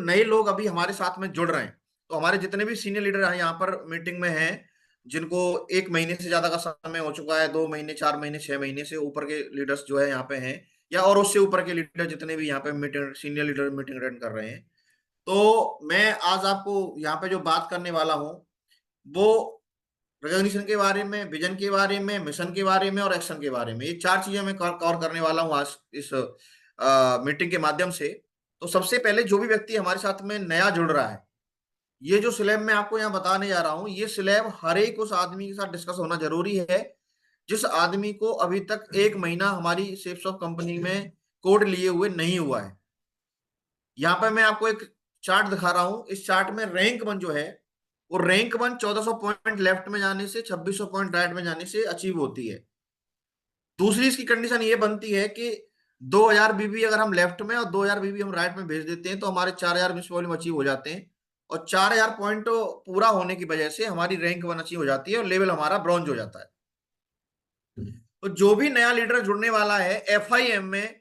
नए लोग अभी हमारे साथ में जुड़ रहे हैं, तो हमारे जितने भी सीनियर लीडर यहाँ पर मीटिंग में हैं, जिनको 1 महीने से ज्यादा का समय हो चुका है, 2 महीने, 4 महीने, 6 महीने से ऊपर के लीडर्स जो है यहाँ पे हैं, या और उससे ऊपर के लीडर जितने भी यहाँ पे meeting, senior leader meeting attend कर रहे हैं, तो मैं आज आपको यहाँ पे जो बात करने वाला हूँ वो रिकॉग्निशन के बारे में, विजन के बारे में, मिशन के बारे में और एक्शन के बारे में, ये 4 चीजें मैं कवर करने वाला हूँ आज इस मीटिंग के माध्यम से। तो सबसे पहले जो भी व्यक्ति हमारे साथ में नया जुड़ रहा है, ये जो स्लैब मैं आपको यहाँ बताने जा रहा हूँ, ये स्लैब हर एक उस आदमी के साथ डिस्कस होना जरूरी है जिस आदमी को अभी तक 1 महीना हमारी सेफ्स ऑफ कंपनी में कोड लिए हुए नहीं हुआ है। यहाँ पे मैं आपको एक चार्ट दिखा रहा हूँ। इस चार्ट में रैंक वन जो है, वो रैंक वन 1400 पॉइंट लेफ्ट में जाने से, 2600 पॉइंट राइट में जाने से अचीव होती है। दूसरी इसकी कंडीशन ये बनती है कि 2000 बीबी अगर हम लेफ्ट में और 2000 बीबी हम राइट में भेज देते हैं तो हमारे 4000 मिस वॉल्यूम अचीव हो जाते हैं, और 4000 पॉइंट पूरा होने की वजह से हमारी रैंक वन अचीव हो जाती है और लेवल हमारा ब्रॉन्ज हो जाता है। तो जो भी नया लीडर जुड़ने वाला है एफआईएम में,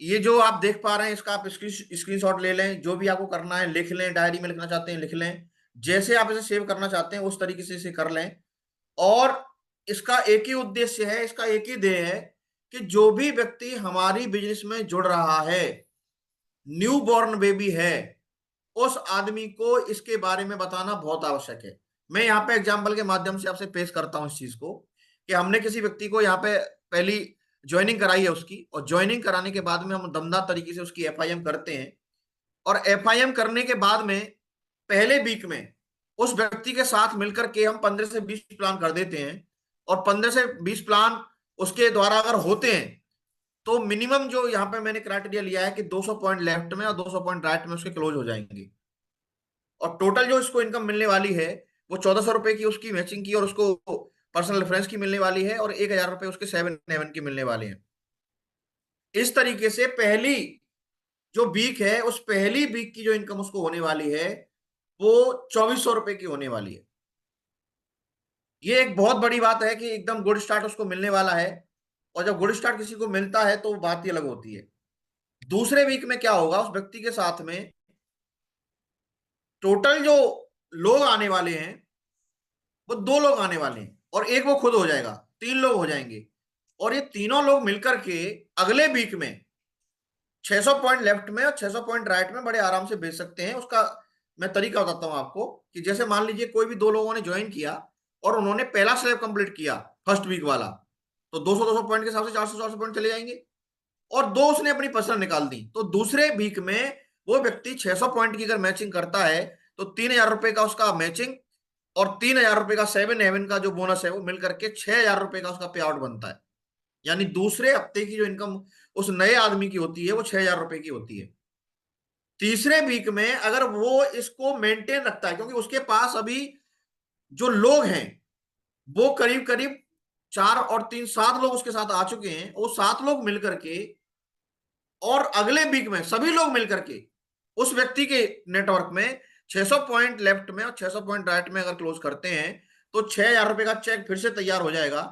ये जो आप देख पा रहे हैं इसका आप स्क्रीनशॉट ले लें। जो भी आपको करना है लिख लें, डायरी में लिखना चाहते हैं लिख लें, जैसे आप इसे सेव करना चाहते हैं उस तरीके से इसे कर लें। और इसका एक ही उद्देश्य है, इसका एक ही ध्येय है कि जो भी व्यक्ति हमारी बिजनेस में जुड़ रहा है, न्यू बॉर्न बेबी है, उस आदमी को इसके बारे में बताना बहुत आवश्यक है। मैं यहाँ पे एग्जाम्पल के माध्यम से आपसे पेश करता हूँ इस चीज को, कि हमने किसी व्यक्ति को यहाँ पे पहली ज्वाइनिंग कराई है उसकी, और ज्वाइनिंग कराने के बाद में हम दमदार तरीके से उसकी एफआईएम करते हैं। और एफआईएम करने के बाद में पहले वीक में उस व्यक्ति के साथ मिलकर के हम 15 से 20 प्लान कर देते हैं, और 15 से 20 प्लान उसके द्वारा अगर होते हैं तो मिनिमम जो यहाँ पे मैंने क्राइटेरिया लिया है कि 200 पॉइंट लेफ्ट में और 200 पॉइंट राइट में उसके क्लोज हो जाएंगे। और टोटल जो इसको इनकम मिलने वाली है वो 1400 रुपए की उसकी मैचिंग की और उसको पर्सनल रेफरेंस की मिलने वाली है, और 1000 रुपए उसके 7 की मिलने वाले हैं। इस तरीके से पहली जो वीक है, उस पहली वीक की जो इनकम उसको होने वाली है वो 2400 रुपए की होने वाली है। ये एक बहुत बड़ी बात है कि एकदम गुड स्टार्ट उसको मिलने वाला है, और जब गुड स्टार्ट किसी को मिलता है तो बात ही अलग होती है। दूसरे वीक में क्या होगा, उस व्यक्ति के साथ में टोटल जो लोग आने वाले हैं वो 2 लोग आने वाले हैं, और एक वो खुद हो जाएगा, 3 लोग हो जाएंगे। और ये तीनों लोग मिलकर के अगले वीक में 600 पॉइंट लेफ्ट में और 600 पॉइंट राइट में बड़े आराम से भेज सकते हैं। उसका मैं तरीका बताता हूं आपको, कि जैसे मान लीजिए कोई भी 2 लोगों ने ज्वाइन किया और उन्होंने पहला स्लैब कंप्लीट किया फर्स्ट वीक वाला, तो 200 पॉइंट के हिसाब से 400 पॉइंट चले जाएंगे, और 2 उसने अपनी पर्सनल निकाल दी, तो दूसरे वीक में वो व्यक्ति 600 पॉइंट की अगर मैचिंग करता है तो 3000 रुपए का उसका मैचिंग और 3000 रुपए का 7 का जो बोनस है वो मिलकर के 6000 रुपए का उसका पे आउट बनता है। यानी दूसरे हफ्ते की जो इनकम उस नए आदमी की होती है वो 6000 रुपए की होती है। तीसरे वीक में अगर वो इसको मेंटेन रखता है, क्योंकि उसके पास अभी जो लोग हैं वो करीब करीब 4 और 3 7 लोग उसके साथ आ चुके हैं, वो 7 लोग मिलकर के और अगले वीक में सभी लोग मिलकर के उस व्यक्ति के नेटवर्क में 600 पॉइंट लेफ्ट में और 600 पॉइंट राइट में अगर क्लोज करते हैं तो 6000 रुपए का चेक फिर से तैयार हो जाएगा।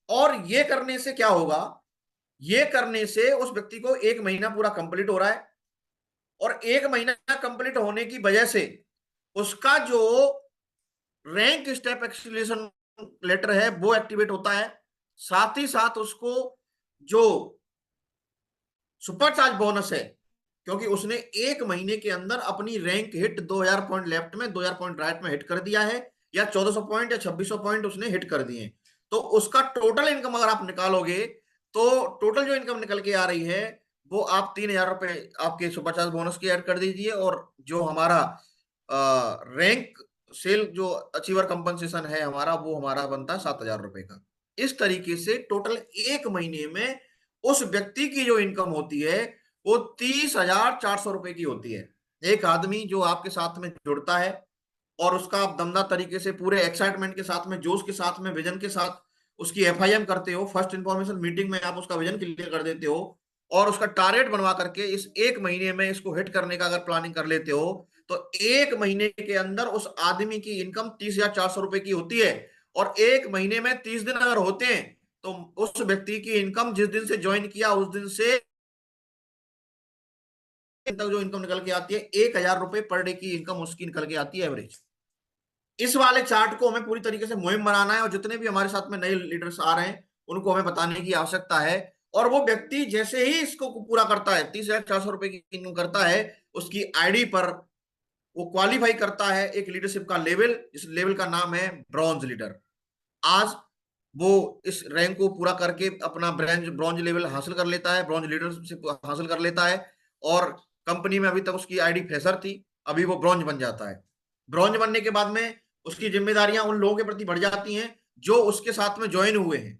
और ये करने से क्या होगा, ये करने से उस व्यक्ति को 1 महीना पूरा कंप्लीट हो रहा है, और 1 महीना कंप्लीट होने की वजह से उसका जो रैंक स्टेप एक्सीलरेशन लेटर है वो एक्टिवेट होता है। साथ ही साथ उसको जो सुपर चार्ज बोनस है, क्योंकि उसने 1 महीने के अंदर अपनी रैंक हिट 2000 पॉइंट लेफ्ट में 2000 पॉइंट राइट में हिट कर दिया है, या 1400 पॉइंट या 2600 पॉइंट उसने हिट कर दिए, तो उसका टोटल इनकम अगर आप निकालोगे तो टोटल जो इनकम निकल के आ रही है वो आप 3000 रुपए आपके सुपर चार्ज बोनस की ऐड कर दीजिए, और जो हमारा रैंक सेल जो अचीवर कंपनसेशन है हमारा, वो हमारा बनता है 7000 रुपए का। इस तरीके से टोटल 1 महीने में उस व्यक्ति की जो इनकम होती है वो 30,400 रुपए की होती है। एक आदमी जो आपके साथ में जुड़ता है और उसका आप दमदार तरीके से पूरे एक्साइटमेंट के साथ में, जोश के साथ में, विजन के साथ उसकी एफआईएम करते हो, फर्स्ट इंफॉर्मेशन मीटिंग में आप उसका विजन क्लियर कर देते हो, और उसका टारगेट बनवा करके इस 1 महीने में इसको हिट करने का अगर प्लानिंग कर लेते हो, तो 1 महीने के अंदर उस आदमी की इनकम 30,400 रुपए की होती है। और 1 महीने में 30 दिन अगर होते हैं तो उस व्यक्ति की इनकम जिस दिन से ज्वाइन किया उस दिन से तक जो इनकम निकल के आती है, 1,000 रुपए पर डे की इनकम उसकी निकल के आती है एवरेज। इस वाले चार्ट को हमें पूरी तरीके से मुहिम बनाना है, और जितने भी हमारे साथ में नए लीडर्स आ रहे हैं उनको हमें बताने की आवश्यकता है। और वो व्यक्ति जैसे ही इसको पूरा करता है, 30,400 रुपए की इनकम करता है, उसकी आईडी पर वो क्वालिफाई करता है एक लीडरशिप का लेवल, इस लेवल का नाम है ब्रॉन्ज लीडर। आज वो इस रैंक को पूरा करके अपना ब्रॉन्ज ब्रॉन्ज लेवल हासिल कर लेता है, ब्रॉन्ज लीडरशिप हासिल कर लेता है। और कंपनी में अभी तक उसकी आईडी फ्रेशर थी, अभी वो ब्रॉन्ज बन जाता है। ब्रॉन्ज बनने के बाद में उसकी जिम्मेदारियां उन लोगों के प्रति बढ़ जाती हैं जो उसके साथ में ज्वाइन हुए हैं।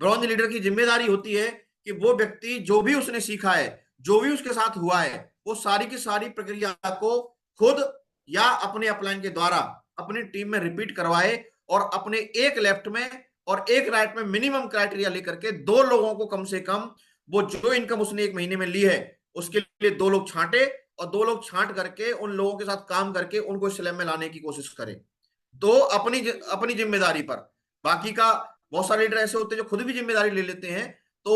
ब्रॉन्ज लीडर की जिम्मेदारी होती है कि वो व्यक्ति जो भी उसने सीखा है, जो भी उसके साथ हुआ है, वो सारी की सारी प्रक्रिया को खुद या अपने अपलाइन के द्वारा अपनी टीम में रिपीट करवाए, और अपने एक लेफ्ट में और एक राइट में मिनिमम क्राइटेरिया लेकर के 2 लोगों को कम से कम, वो जो इनकम उसने एक महीने में ली है उसके लिए 2 लोग छांटे, और 2 लोग छांट करके उन लोगों के साथ काम करके उनको स्लैब में लाने की कोशिश करे। तो अपनी अपनी जिम्मेदारी पर, बाकी का बहुत सारे लीडर ऐसे होते हैं जो खुद भी जिम्मेदारी ले लेते हैं, तो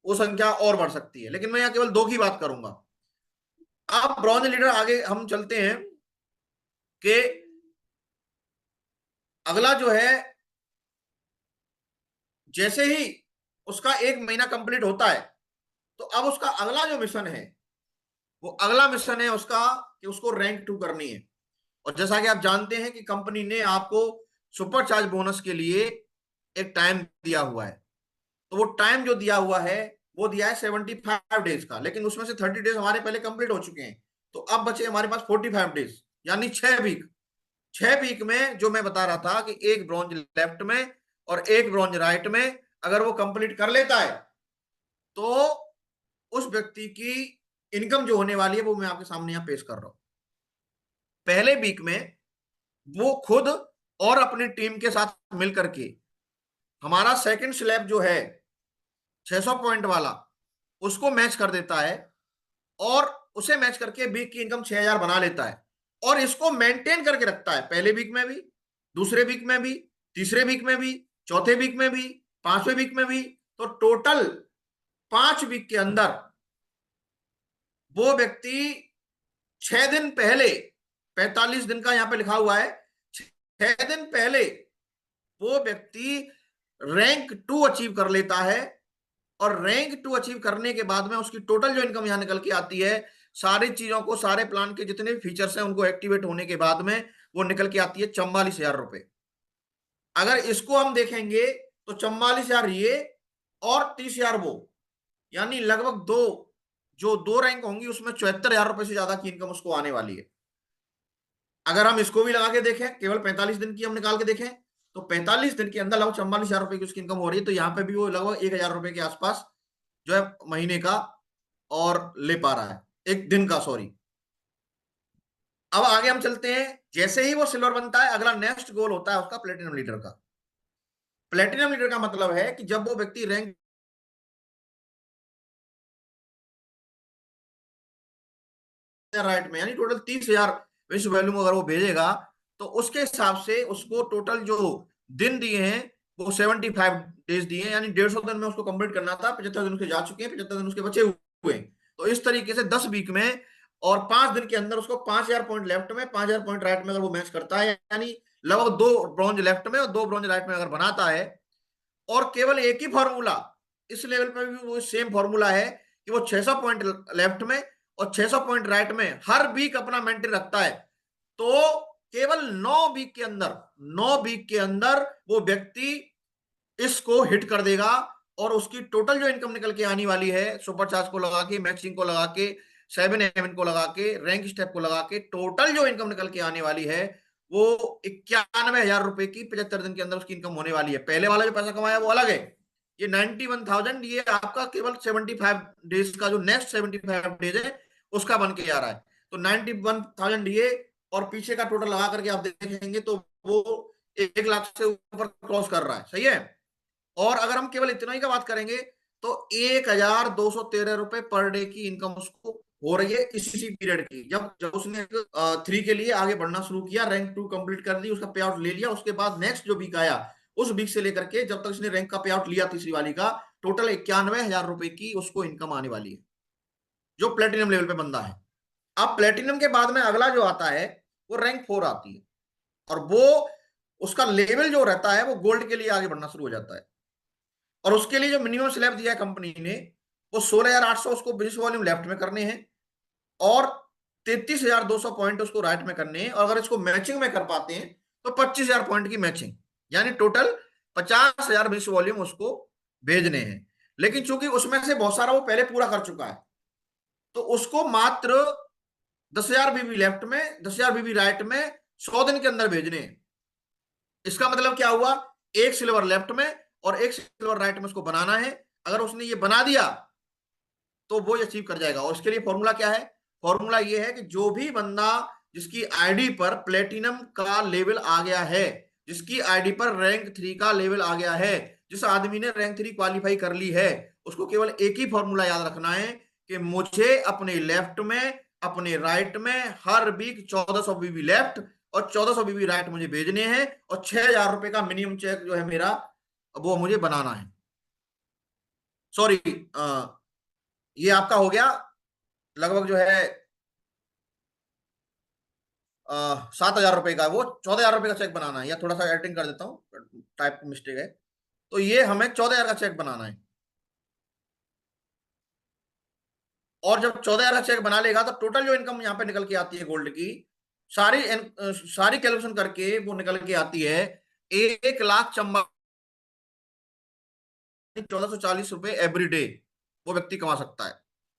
वो संख्या और बढ़ सकती है। लेकिन मैं यहाँ केवल 2 की बात करूंगा। अब ब्रॉन्ज लीडर आगे हम चलते हैं कि अगला जो है, जैसे ही उसका एक महीना कंप्लीट होता है, तो अब उसका अगला जो मिशन है, वो अगला मिशन है उसका कि उसको रैंक 2 करनी है। और जैसा कि आप जानते हैं कि कंपनी ने आपको सुपर चार्ज बोनस के लिए एक टाइम दिया हुआ है। तो वो टाइम जो दिया हुआ है वो दिया है 75 डेज का, लेकिन उसमें से 30 डेज हमारे पहले कंप्लीट हो चुके हैं। तो अब बचे हमारे पास 45 डेज, यानी 6 वीक। 6 वीक में जो मैं बता रहा था कि एक ब्रॉन्ज लेफ्ट में और एक ब्रॉन्ज राइट में अगर वो कंप्लीट कर लेता है, तो उस व्यक्ति की इनकम जो होने वाली है वो मैं आपके सामने यहां पेश कर रहा हूं। पहले वीक में वो खुद और अपनी टीम के साथ मिलकर के हमारा सेकंड स्लैब जो है 600 पॉइंट वाला, उसको मैच कर देता है, और उसे मैच करके वीक की इनकम 6,000 बना लेता है। और इसको मेंटेन करके रखता है पहले वीक में भी, दूसरे वीक में भी, तीसरे वीक में भी, चौथे वीक में भी, पांचवें वीक में भी। तो टोटल 5 वीक के अंदर वो व्यक्ति 6 दिन पहले, 45 दिन का यहां पे लिखा हुआ है, 6 दिन पहले वो व्यक्ति रैंक 2 अचीव कर लेता है। और रैंक 2 अचीव करने के बाद में उसकी टोटल जो इनकम यहां निकल के आती है, सारी चीजों को, सारे प्लान के जितने भी फीचर्स हैं उनको एक्टिवेट होने के बाद में वो निकल के आती है 44,000 रुपए। अगर इसको हम देखेंगे तो 44,000 ये और 30,000 वो, यानी लगभग जो 2 रैंक होंगी उसमें 74,000 रुपए से ज्यादा की इनकम उसको आने वाली है। अगर हम इसको भी लगा के देखें, केवल 45 दिन की हम निकाल के देखें, तो 45 दिन के अंदर लगभग 44,000 रुपए की उसकी इनकम हो रही है। तो यहाँ पे भी वो लगभग 1,000 रुपए के आसपास जो है महीने का और ले पा रहा है, एक दिन का, सॉरी। अब आगे हम चलते हैं। जैसे ही वो सिल्वर बनता है, अगला नेक्स्ट गोल होता है उसका प्लेटिनम लीडर का। प्लेटिनम लीडर का मतलब है कि जब वो व्यक्ति रैंक राइट में, यानी टोटल 30,000 विश्व वैल्यू अगर वो भेजेगा, तो उसके हिसाब से उसको टोटल जो दिन दिए हैं वो 75 डेज दिए हैं, यानी 150 दिन में उसको कंप्लीट करना था। 75 दिन उसके जा चुके हैं, 75 दिन उसके बचे हुए हैं। तो इस तरीके से 10 वीक में और 5 दिन के अंदर उसको 5,000 पॉइंट लेफ्ट में, 5,000 पॉइंट राइट में अगर वो मैच करता है, यानी लगभग 2 ब्रॉन्ज लेफ्ट में और 2 ब्रॉन्ज राइट में अगर बनाता है, और केवल एक ही फॉर्मूला, इस लेवल पर भी वो सेम फॉर्मूला है कि वो 600 पॉइंट लेफ्ट में और 600 पॉइंट राइट में हर वीक अपना मेंटेन रखता है, तो केवल 9 वीक के अंदर, 9 वीक के अंदर वो व्यक्ति इसको हिट कर देगा। और उसकी टोटल जो इनकम निकल के आने वाली है, सुपर चार्ज को लगा के, मैक्सिंग को लगा के, 7 एम को लगा के, रैंक स्टेप को लगा के, टोटल जो इनकम निकल के आने वाली है वो 91,000 रुपए की 75 दिन के अंदर उसकी इनकम होने वाली है। पहले वाला जो पैसा कमाया वो अलग है, ये 91,000, ये आपका केवल 75 डेज का जो नेक्स्ट 75 डेज है उसका बन के आ रहा है। तो 91,000 ये और पीछे का टोटल लगा करके आप देखेंगे तो वो 1 लाख से ऊपर क्रॉस कर रहा है, सही है। और अगर हम केवल इतना ही का बात करेंगे तो 1,213 रुपए पर डे की इनकम उसको हो रही है इसी पीरियड की। जब जब उसने 3 के लिए आगे बढ़ना शुरू किया, रैंक 2 कंप्लीट कर दी, उसका पे आउट ले लिया, उसके बाद नेक्स्ट जो वीक आया, उस वीक से लेकर के जब तक इसने रैंक का पे आउट लिया तीसरी वाली का, टोटल 91,000 रुपए की उसको इनकम आने वाली है, जो प्लेटिनम लेवल पे बंदा है। अब प्लेटिनम के बाद में अगला जो आता है वो रैंक 4 आती है, और वो उसका लेवल जो रहता है वो गोल्ड के लिए आगे बढ़ना शुरू हो जाता है। और उसके लिए जो मिनिमम स्लैब दिया है कंपनी ने, वो 16,800 उसको बिजनेस वॉल्यूम लेफ्ट में करने हैं, और 33,200 पॉइंट उसको राइट में करने हैं। और अगर इसको मैचिंग में कर पाते हैं तो 25,000 पॉइंट की मैचिंग, यानी टोटल 50,000 बिजनेस वॉल्यूम उसको भेजने हैं। लेकिन चूंकि उसमें से बहुत सारा वो पहले पूरा कर चुका है, तो उसको मात्र 10,000 बीबी लेफ्ट में, 10,000 बीबी राइट में 100 दिन के अंदर भेजने हैं। इसका मतलब क्या हुआ, एक सिल्वर लेफ्ट में और एक सिल्वर राइट में उसको बनाना है। अगर उसने ये बना दिया तो वो अचीव कर जाएगा। और इसके लिए फॉर्मूला क्या है, फॉर्मूला ये है कि जो भी बंदा जिसकी आईडी पर प्लेटिनम का लेवल आ गया है, जिसकी आईडी पर रैंक 3 का लेवल आ गया है, जिस आदमी ने रैंक 3 क्वालिफाई कर ली है, उसको केवल एक ही फॉर्मूला याद रखना है कि मुझे अपने लेफ्ट में, अपने राइट में हर वीक 1400 बीबी लेफ्ट और 1400 बीबी राइट मुझे भेजने हैं, और 6,000 रुपए का मिनिमम चेक जो है मेरा, वो मुझे बनाना है। सॉरी, ये आपका हो गया लगभग जो है 7,000 रुपए का। वो 14,000 रुपए का चेक बनाना है, या थोड़ा सा एडिटिंग कर देता हूँ, टाइप मिस्टेक है। तो ये हमें 14,000 का चेक बनाना है। और जब 14,000 का चेक बना लेगा तो टोटल जो इनकम यहाँ पे निकल के आती है गोल्ड की, सारी कैलकुलेशन करके वो निकल के आती है 1,44,000, 1,440 रुपए एवरी डे वो व्यक्ति कमा सकता है।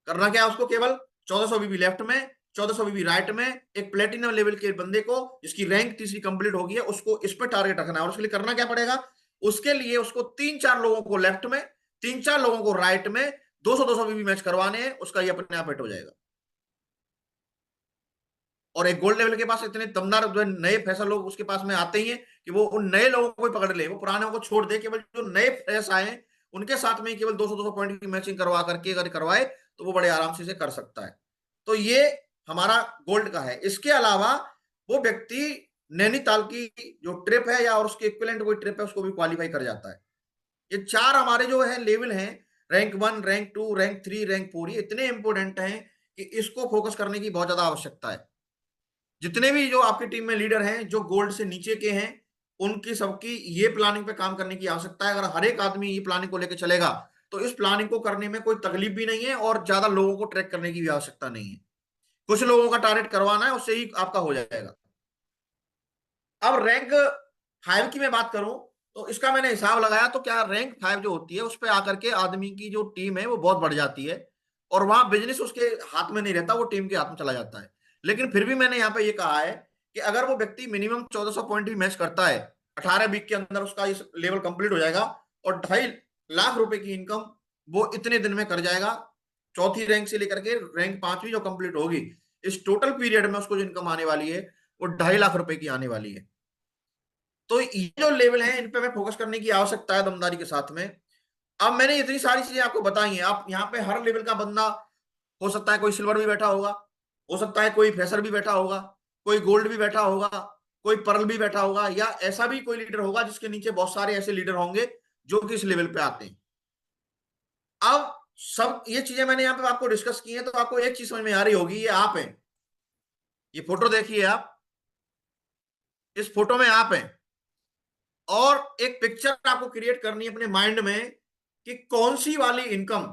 करना क्या है उसको, केवल 1,400 बीबी लेफ्ट में, 1,400 बीबी राइट में, एक प्लेटिनम लेवल के बंदे को जिसकी रैंक तीसरी कंप्लीट होगी है, उसको इस पर टारगेट रखना है। और उसके लिए करना क्या पड़ेगा, उसके लिए उसको 3-4 लोगों को लेफ्ट में, 3-4 लोगों को राइट में 200-200 बीबी मैच करवाने हैं, उसका ये अपने आप हिट हो जाएगा। और एक गोल्ड लेवल के पास इतने दमदार जो है नए फ्रेशर लोग उसके पास में आते ही हैं कि वो उन नए लोगों को ही पकड़ ले, वो पुराने को छोड़ दे, केवल जो नए फ्रेश आए हैं उनके साथ में केवल 200-200 पॉइंट की मैचिंग करवा करके अगर करवाए तो वो बड़े आराम से इसे कर सकता है। तो ये हमारा गोल्ड का है। इसके अलावा वो व्यक्ति नैनीताल की जो ट्रिप है या और उसके इक्विवेलेंट कोई ट्रिप है उसको भी क्वालिफाई कर जाता है। ये 4 हमारे जो है लेवल हैं, रैंक 1, रैंक 2, रैंक 3, रैंक 4, ये इतने इंपॉर्टेंट हैं कि इसको फोकस करने की बहुत ज्यादा आवश्यकता है। जितने भी जो आपकी टीम में लीडर हैं जो गोल्ड से नीचे के हैं, उनकी सबकी ये प्लानिंग पे काम करने की आवश्यकता है। अगर हर एक आदमी ये प्लानिंग को लेकर चलेगा तो इस प्लानिंग को करने में कोई तकलीफ भी नहीं है, और ज्यादा लोगों को ट्रैक करने की भी आवश्यकता नहीं है। कुछ लोगों का टारगेट करवाना है, उससे ही आपका हो जाएगा। अब रैंक 5 की मैं बात करूं तो इसका मैंने हिसाब लगाया, तो क्या रैंक 5 जो होती है उस पर आकर के आदमी की जो टीम है वो बहुत बढ़ जाती है, और वहां बिजनेस उसके हाथ में नहीं रहता, वो टीम के हाथ में चला जाता है। लेकिन फिर भी मैंने यहाँ पे ये कहा है कि अगर वो व्यक्ति मिनिमम 1,400 पॉइंट भी मैच करता है, 18 वीक के अंदर उसका इस लेवल कंप्लीट हो जाएगा, और 2.5 लाख रुपए की इनकम वो इतने दिन में कर जाएगा। चौथी रैंक से लेकर के रैंक 5वीं जो कंप्लीट होगी, इस टोटल पीरियड में उसको जो इनकम आने वाली है वो 2.5 लाख रुपए की आने वाली है। तो ये जो लेवल है इन पे हमें फोकस करने की आवश्यकता है दमदारी के साथ में। अब मैंने इतनी सारी चीजें आपको बताई हैं, आप यहाँ पे हर लेवल का बंदा, हो सकता है कोई सिल्वर भी बैठा होगा, हो सकता है कोई फ्रेशर भी बैठा होगा, कोई गोल्ड भी बैठा होगा, कोई पर्ल भी बैठा होगा, या ऐसा भी कोई लीडर होगा जिसके नीचे बहुत सारे ऐसे लीडर होंगे जो कि इस लेवल पे आते हैं। अब सब ये चीजें मैंने यहाँ पे आपको डिस्कस की हैं, तो आपको एक चीज समझ में आ रही होगी, ये आप हैं, ये फोटो देखिए आप, इस फोटो में आप हैं, और एक पिक्चर आपको क्रिएट करनी है अपने माइंड में कि कौन सी वाली इनकम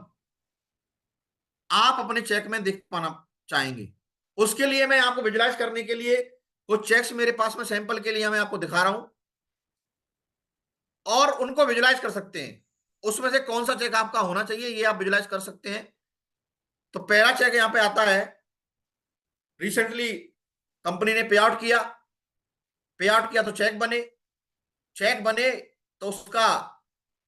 आप अपने चेक में देख पाना चाहेंगे। उसके लिए मैं आपको विजुलाइज करने के लिए वो चेक्स मेरे पास में सैंपल के लिए मैं आपको दिखा रहा हूं, और उनको विजुलाइज कर सकते हैं। उसमें से कौन सा चेक आपका होना चाहिए ये आप विजुलाइज कर सकते हैं। तो पहला चेक यहां पे आता है, रिसेंटली कंपनी ने पे आउट किया तो चेक बने तो उसका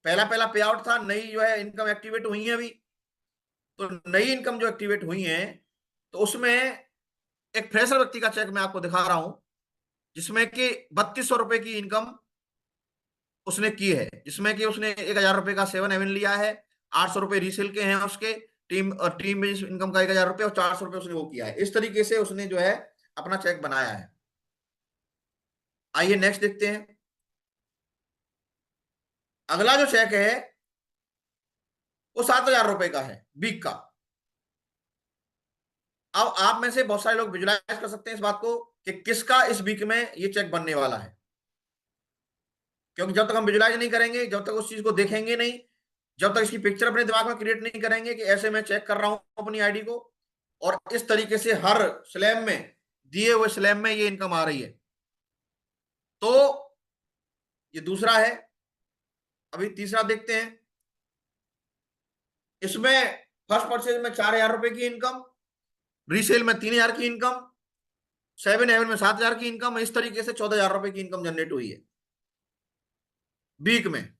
पहला पहला पे आउट था, नई जो है इनकम एक्टिवेट हुई है अभी। तो नई इनकम जो एक्टिवेट हुई है, तो उसमें एक फ्रेशर व्यक्ति का चेक मैं आपको दिखा रहा हूं, जिसमें कि 3,200 रुपए की इनकम उसने की है, जिसमें कि उसने 1,000 रुपए का 7 एवन लिया है, 800 रुपए रीसेल के हैं उसके, टीम में इनकम का 1,000 रुपए और 400 रुपए उसने वो किया है। इस तरीके से उसने जो है अपना चेक बनाया है। आइए नेक्स्ट देखते हैं। अगला जो चेक है वो 7,000 रुपए का है वीक का। अब आप में से बहुत सारे लोग विजुलाइज कर सकते हैं इस बात को कि किसका इस वीक में ये चेक बनने वाला है, क्योंकि जब तक हम विजुलाइज नहीं करेंगे, जब तक उस चीज को देखेंगे नहीं, जब तक इसकी पिक्चर अपने दिमाग में क्रिएट नहीं करेंगे कि ऐसे मैं चेक कर रहा हूं अपनी आईडी को, और इस तरीके से हर स्लैब में, दिए हुए स्लैब में ये इनकम आ रही है। तो ये दूसरा है। अभी तीसरा देखते हैं। इसमें फर्स्ट परचेज में 4,000 रुपए की इनकम, रीसेल में 3,000 की इनकम, 7 हेवन में 7,000 की इनकम, इस तरीके से 14,000 रुपए की इनकम जनरेट हुई है वीक में।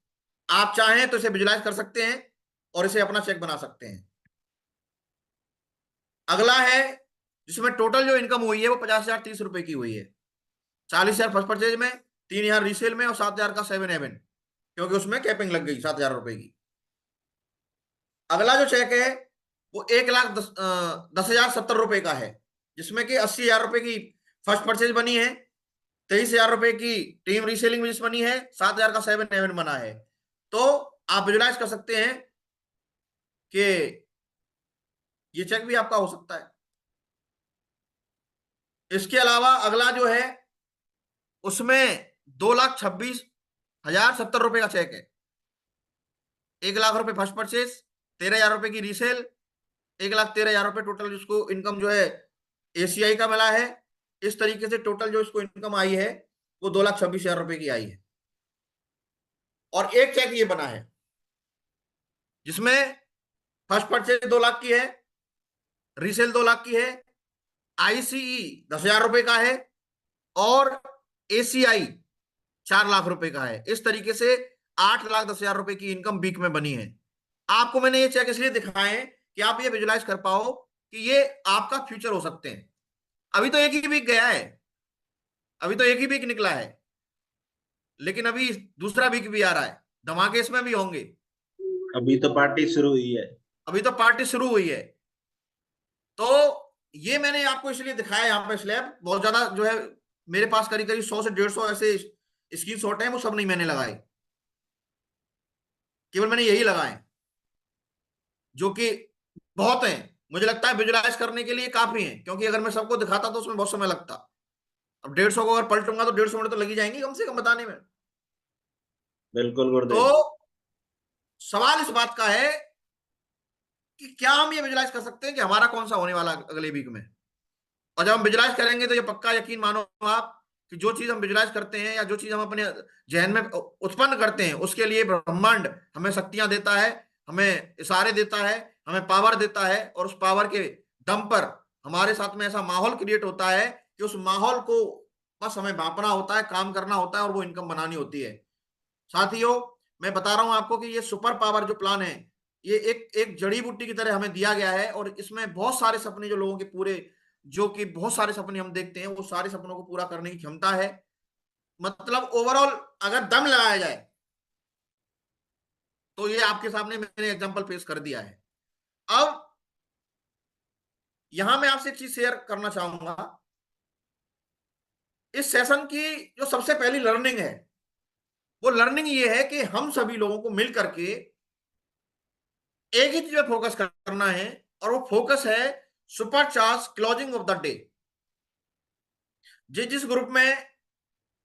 आप चाहें तो इसे विजुलाइज कर सकते हैं और इसे अपना चेक बना सकते हैं। अगला है जिसमें टोटल जो इनकम हुई है वो 50,030 रुपए की हुई है। 40,000 फर्स्ट परचेज में, 3,000 रीसेल में और 7,000 का 7 हेवन, क्योंकि उसमें कैपिंग लग गई 7,000 रुपए की। अगला जो चेक है वो 1,10,70 रुपए का है, जिसमें कि 80,000 रुपए की फर्स्ट परचेज बनी है, 23,000 रुपए की टीम रीसेलिंग बिजनेस बनी है, 7,000 का 7 हेवन बना है। तो आप विजुलाइज कर सकते हैं कि ये चेक भी आपका हो सकता है। इसके अलावा अगला जो है उसमें 2,26,070 रुपए का चेक है। 1,00,000 रुपए फर्स्ट परचेज, 13,000 रुपए की रीसेल, 1,13,000 रुपए टोटल जिसको इनकम जो है एसीआई का मिला है। इस तरीके से टोटल जो इसको इनकम आई है वो 2,26,000 रुपए की आई है। और एक चेक ये बना है जिसमें फर्स्ट परचेज 2 लाख की है, रीसेल 2 लाख की है, आईसीई 10,000 रुपए का है, और एसीआई 4 लाख रुपए का है। इस तरीके से 8,10,000 रुपए की इनकम वीक में बनी है। आपको मैंने ये चेक इसलिए दिखाए हैं कि आप ये विजुलाइज कर पाओ कि ये आपका फ्यूचर हो सकते हैं। अभी तो एक ही वीक गया है, अभी तो एक ही वीक निकला है, लेकिन अभी दूसरा वीक भी आ रहा है, धमाके इसमें भी होंगे। अभी तो पार्टी शुरू हुई है। अभी तो पार्टी शुरू हुई है। तो ये मैंने आपको इसलिए दिखाया यहाँ पे स्लैब। बहुत ज्यादा जो है मेरे पास करीब करीब 100 से 150 ऐसे स्क्रीन शॉट है, वो सब नहीं मैंने लगाए, केवल मैंने यही लगाए जो कि बहुत हैं। मुझे लगता है विजुलाइज करने के लिए काफी है, क्योंकि अगर मैं सबको दिखाता तो उसमें बहुत समय लगता। अब 150 को अगर पलटूंगा तो 150 मिनट तो लगी जाएंगी कम से कम बताने में। बिल्कुल तो गुरुदेव। सवाल इस बात का है कि क्या हम ये विजुलाइज कर सकते हैं कि हमारा कौन सा होने वाला अगले वीक में। और जब हम विजुलाइज करेंगे तो ये पक्का यकीन मानो आप कि जो चीज हम विजुलाइज करते हैं या जो चीज हम अपने जहन में उत्पन्न करते हैं उसके लिए ब्रह्मांड हमें शक्तियां देता है, हमें इशारे देता है, हमें पावर देता है, और उस पावर के दम पर हमारे साथ में ऐसा माहौल क्रिएट होता है कि उस माहौल को बस हमें भापना होता है, काम करना होता है, और वो इनकम बनानी होती है। साथियों, मैं बता रहा हूं आपको कि ये सुपर पावर जो प्लान है, ये एक एक जड़ी बूटी की तरह हमें दिया गया है, और इसमें बहुत सारे सपने जो लोगों के पूरे, जो कि बहुत सारे सपने हम देखते हैं, वो सारे सपनों को पूरा करने की क्षमता है। मतलब ओवरऑल अगर दम लगाया जाए तो ये आपके सामने मैंने एग्जांपल पेश कर दिया है। अब यहां मैं आपसे एक चीज शेयर करना चाहूंगा। इस सेशन की जो सबसे पहली लर्निंग है, वो लर्निंग ये है कि हम सभी लोगों को मिल करके एक ही चीज पे फोकस करना है, और वो फोकस है super charge closing of the day. जिस ग्रुप में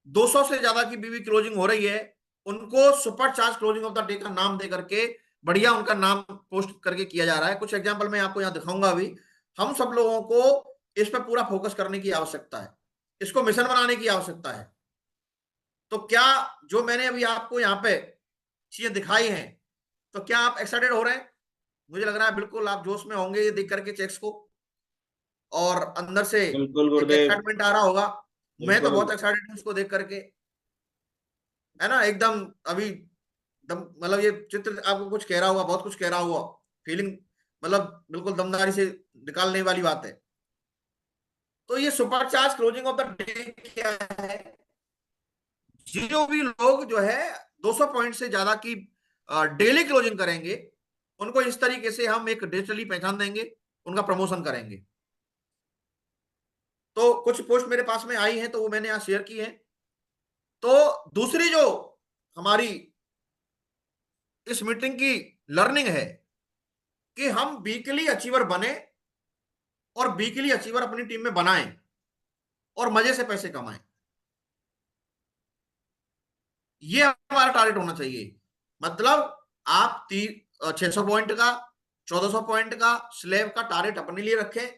200 से ज्यादा की बीवी क्लोजिंग हो रही है, उनको super charge closing of the day का नाम दे करके बढ़िया उनका नाम पोस्ट करके किया जा रहा है। कुछ एग्जांपल मैं आपको यहां दिखाऊंगा। अभी हम सब लोगों को इस पर पूरा फोकस करने की आवश्यकता है, इसको मिशन बनाने की आवश्यकता है। तो क्या जो मैंने अभी आपको यहाँ पे चीजें दिखाई हैं, तो क्या आप एक्साइटेड हो रहे हैं? मुझे लग रहा है बिल्कुल आप जोश में होंगे ये देख करके चेक्स को, और अंदर से बिल्कुल एक गुरुदेव। एक्साइटमेंट आ रहा होगा। मैं तो बिल्कुल। बहुत एक्साइटेड हूँ इसको देख करके, है ना, एकदम। अभी दम, मतलब ये चित्र आपको कुछ कह रहा हुआ, बहुत कुछ कह रहा हुआ, फीलिंग, मतलब बिल्कुल दमदारी से निकालने वाली बात है। तो ये supercharge closing of the day क्या है? जो भी लोग जो है 200 पॉइंट से ज्यादा की डेली क्लोजिंग करेंगे, उनको इस तरीके से हम एक डिजिटली पहचान देंगे, उनका प्रमोशन करेंगे। तो कुछ पोस्ट मेरे पास में आई हैं तो वो मैंने यहाँ शेयर की है। तो दूसरी जो हमारी इस मीटिंग की लर्निंग है कि हम वीकली अचीवर बने, और वीकली अचीवर अपनी टीम में बनाएं और मजे से पैसे कमाएं। ये हमारा टारगेट होना चाहिए। मतलब आप 600 पॉइंट का, 1400 पॉइंट का स्लैब का टारगेट अपने लिए रखें,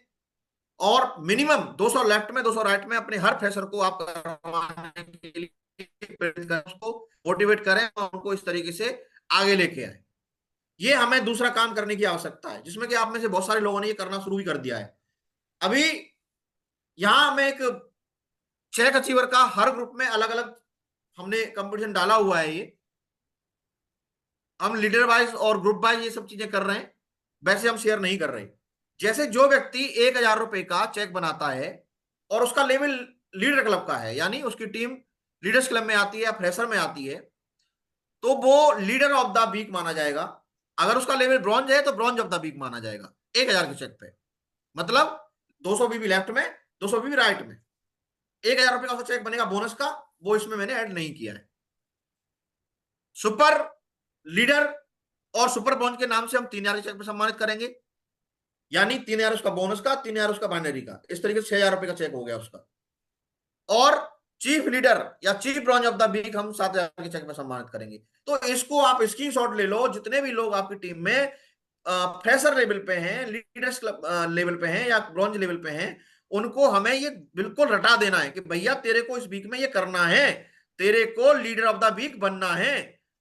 और मिनिमम 200 लेफ्ट में 200 राइट में अपने हर फ्रेशर को आप करवाने के लिए प्रेरित करें, उसको मोटिवेट करें और उनको इस तरीके से आगे लेके आए। ये हमें दूसरा काम करने की आवश्यकता है, जिसमें कि आप में से बहुत सारे लोगों ने ये करना शुरू भी कर दिया है। अभी यहां हमें एक चेक अचीवर का हर ग्रुप में अलग अलग हमने कंपटीशन डाला हुआ है। ये हम लीडर वाइज और ग्रुप वाइज ये सब चीजें कर रहे हैं, वैसे हम शेयर नहीं कर रहे। जैसे जो व्यक्ति 1,000 रुपए का चेक बनाता है और उसका लेवल लीडर क्लब का है, यानी उसकी टीम लीडर्स क्लब में आती है या फ्रेशर में आती है, तो वो लीडर ऑफ द वीक माना जाएगा। अगर उसका लेवल ब्रॉन्ज है तो ब्रॉन्ज ऑफ द वीक माना जाएगा 1,000 के चेक पे। मतलब 200 बीबी लेफ्ट में, 200 बीबी राइट में, 1,000 रुपए का चेक बनेगा बोनस का, वो इसमें मैंने ऐड नहीं किया है। सुपर लीडर और सुपर ब्रॉन्ज के नाम से हम 3,000 के चेक पे सम्मानित करेंगे, यानी 3,000 उसका बोनस का, 3,000 उसका बाइनरी का, इस तरीके से 6,000 रुपए का चेक हो गया उसका। और चीफ लीडर या chief bronze of the week हम 7,000 के चेक में सम्मानित करेंगे। तो इसको आप स्क्रीनशॉट ले लो, जितने भी लोग आपकी टीम में फ्रेशर लेवल पे हैं, लीडर्स लेवल पे हैं या ब्रॉन्ज लेवल पे हैं, उनको हमें ये बिल्कुल रटा देना है कि भैया तेरे को इस वीक में ये करना है, तेरे को लीडर ऑफ द वीक बनना है।